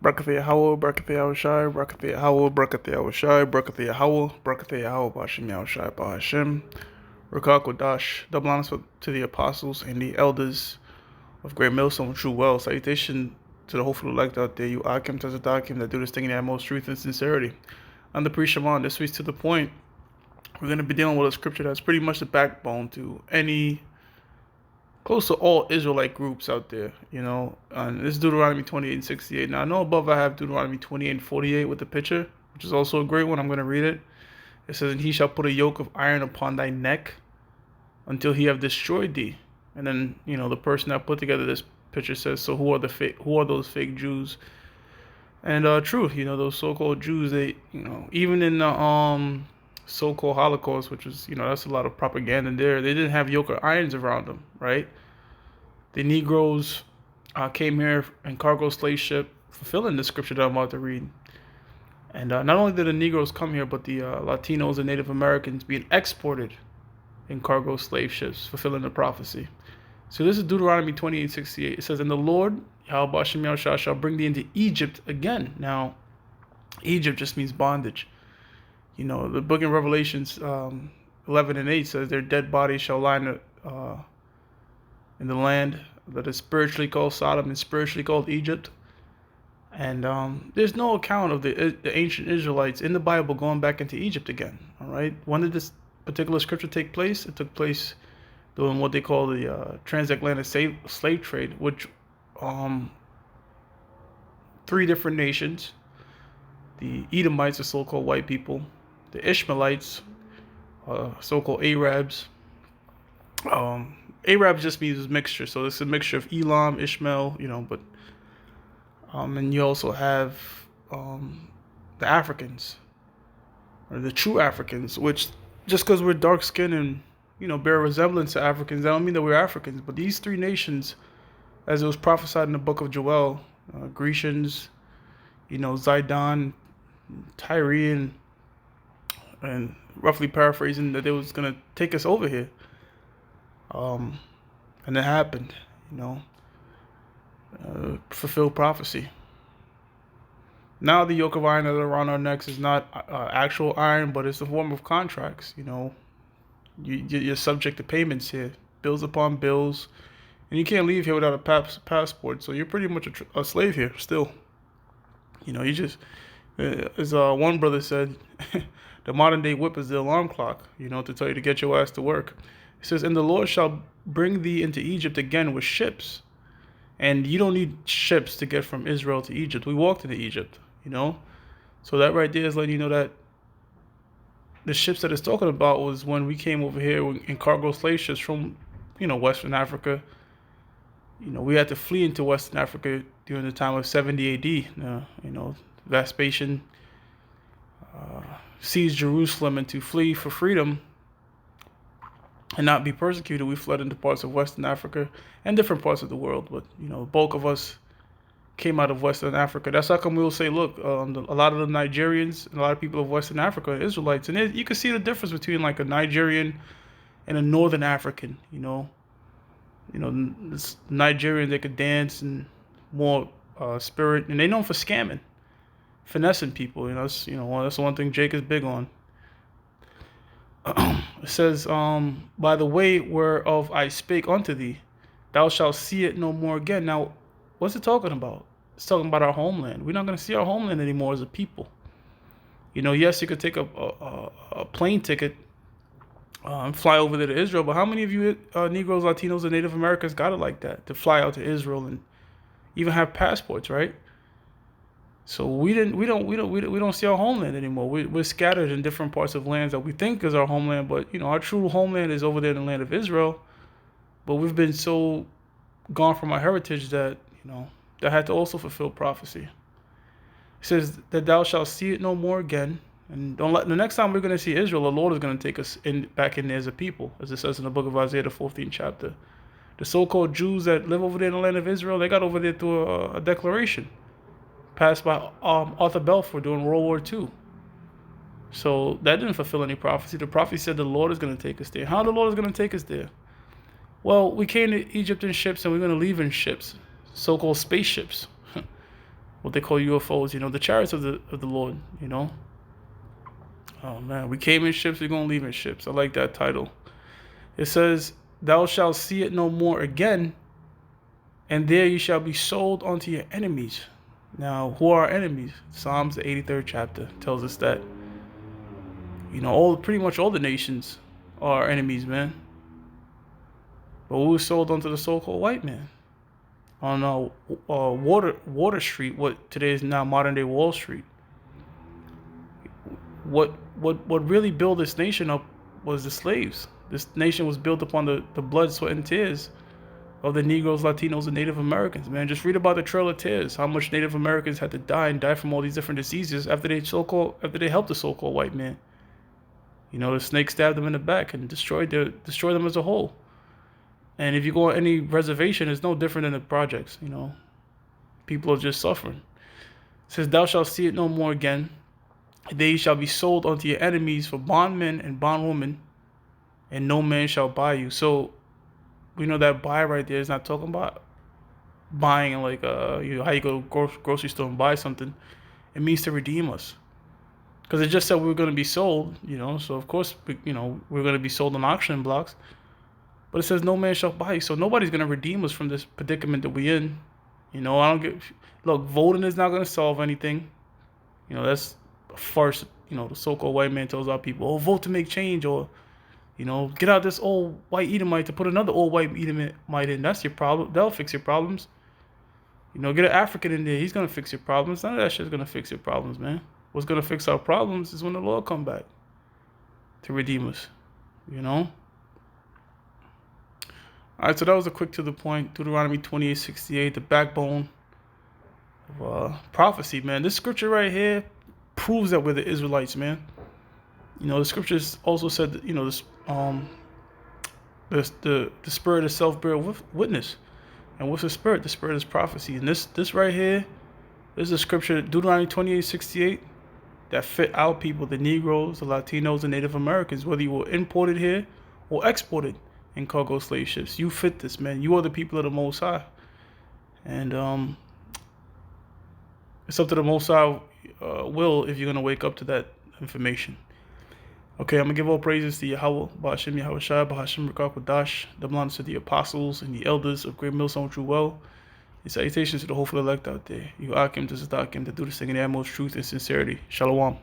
Brakathiya Howell, Brakathiya Shai, Brakathiya Howell, Brakathiya Shai, Brakathiya Howell, Brakathiya Howell, Bashim Yao Shai, Bahashim, Rakak Kodash, double honors to the apostles and the elders of Great Millstone, true well. Salutation to the hopeful elect out there, you Akim Tazadakim that do this thing in the most truth and sincerity. On the Pre-Shaman, this week's to the point. We're going to be dealing with a scripture that's pretty much the backbone to any close to all Israelite groups out there, and this is Deuteronomy 28 and 68. Now, I know above I have Deuteronomy 28 and 48 with the picture, which is also a great one. I'm going to read it. It says, and he shall put a yoke of iron upon thy neck until he have destroyed thee. And then, the person that put together this picture says, so who are those fake Jews? And true, those so-called Jews, they, even in the so-called Holocaust, which is, that's a lot of propaganda there, they didn't have yoke of irons around them, right? The Negroes came here in cargo slave ship, fulfilling the scripture that I'm about to read. And not only did the Negroes come here, but the Latinos and Native Americans being exported in cargo slave ships, fulfilling the prophecy. So this is Deuteronomy 28:68. It says, and the Lord, Yahweh Shem Yahushua, shall bring thee into Egypt again. Now, Egypt just means bondage. The book in Revelations 11 and 8 says, their dead bodies shall lie in the land that is spiritually called Sodom and spiritually called Egypt. And there's no account of the ancient Israelites in the Bible going back into Egypt again. All right. When did this particular scripture take place? It took place during what they call the transatlantic slave trade, which three different nations, the Edomites, the so-called white people, the Ishmaelites, so-called Arabs. Arabs just means mixture, so it's a mixture of Elam, Ishmael, but and you also have the Africans, or the true Africans, which just because we're dark skinned and bear resemblance to Africans, I don't mean that we're Africans. But these three nations, as it was prophesied in the book of Joel, Grecians, Zidon, Tyrian, and roughly paraphrasing that they was gonna take us over here. And it happened, fulfilled prophecy. Now the yoke of iron that are around our necks is not actual iron, but it's a form of contracts. You're subject to payments here, bills upon bills, and you can't leave here without a passport. So you're pretty much a slave here still. You just, as one brother said, the modern day whip is the alarm clock. To tell you to get your ass to work. It says, and the Lord shall bring thee into Egypt again with ships. And you don't need ships to get from Israel to Egypt. We walked into Egypt, So that right there is letting you know that the ships that it's talking about was when we came over here in cargo slave ships from, Western Africa. We had to flee into Western Africa during the time of 70 AD. Vespasian seized Jerusalem, and to flee for freedom and not be persecuted, we fled into parts of Western Africa and different parts of the world. But, the bulk of us came out of Western Africa. That's how come we will say, look, a lot of the Nigerians and a lot of people of Western Africa are Israelites. And you can see the difference between like a Nigerian and a Northern African, this Nigerian, they could dance and more spirit. And they're known for scamming, finessing people. That's the one thing Jake is big on. It says, by the way whereof I spake unto thee, thou shalt see it no more again. Now, what's it talking about? It's talking about our homeland. We're not going to see our homeland anymore as a people. Yes, you could take a plane ticket and fly over there to Israel, but how many of you Negroes, Latinos, and Native Americans got it like that, to fly out to Israel and even have passports, right? So we don't see our homeland anymore. We're scattered in different parts of lands that we think is our homeland, but our true homeland is over there in the land of Israel. But we've been so gone from our heritage that that had to also fulfill prophecy. It says that thou shalt see it no more again, and the next time we're going to see Israel, the Lord is going to take us back in there as a people, as it says in the book of Isaiah, the 14th chapter. The so-called Jews that live over there in the land of Israel, they got over there through a declaration passed by Arthur Balfour during World War II. So that didn't fulfill any prophecy. The prophecy said the Lord is going to take us there. How the Lord is going to take us there? Well, we came to Egypt in ships, and we're going to leave in ships, so-called spaceships. what they call UFOs, the chariots of the Lord. Oh man, we came in ships, we're gonna leave in ships. I like that title. It says, "Thou shalt see it no more again, and there you shall be sold unto your enemies." Now, who are our enemies? Psalms the 83rd chapter tells us that pretty much all the nations are our enemies, man. But we were sold onto the so-called white man on Water Street, what today is now modern day Wall Street. What really built this nation up was the slaves. This nation was built upon the blood, sweat, and tears of the Negroes, Latinos, and Native Americans. Man, just read about the Trail of Tears. How much Native Americans had to die from all these different diseases after they helped the so-called white man. The snake stabbed them in the back and destroyed them as a whole. And if you go on any reservation, it's no different than the projects. People are just suffering. It says, "Thou shalt see it no more again. They shall be sold unto your enemies for bondmen and bondwomen, and no man shall buy you." So we know that buy right there is not talking about buying like how you go to grocery store and buy something. It means to redeem us, because it just said we were going to be sold. So of course we're going to be sold on auction blocks, but it says no man shall buy you. So nobody's going to redeem us from this predicament that we're in. Look, voting is not going to solve anything. That's a farce. The so-called white man tells our people, "Oh, vote to make change," or get out this old white Edomite to put another old white Edomite in. That's your problem. They'll fix your problems. Get an African in there. He's going to fix your problems. None of that shit's going to fix your problems, man. What's going to fix our problems is when the Lord come back to redeem us. All right, so that was a quick to the point. Deuteronomy 28:68, the backbone of prophecy, man. This scripture right here proves that we're the Israelites, man. The scriptures also said that, the spirit itself bear witness. And what's the spirit? The spirit is prophecy. And this right here, this is a scripture, Deuteronomy 28:68, that fit our people, the Negroes, the Latinos, the Native Americans, whether you were imported here or exported in cargo slave ships. You fit this, man. You are the people of the Most High. And it's up to the Most High will if you're going to wake up to that information. Okay, I'm going to give all praises to Yahweh, Ba'ashem Yahweh Shai, Ba'ashem Rakakwadash, double honors to the apostles and the elders of Great Millstone True Well. And salutations to the hopeful elect out there. You Akim, this is the Akim, to do this thing in the utmost truth and sincerity. Shalom.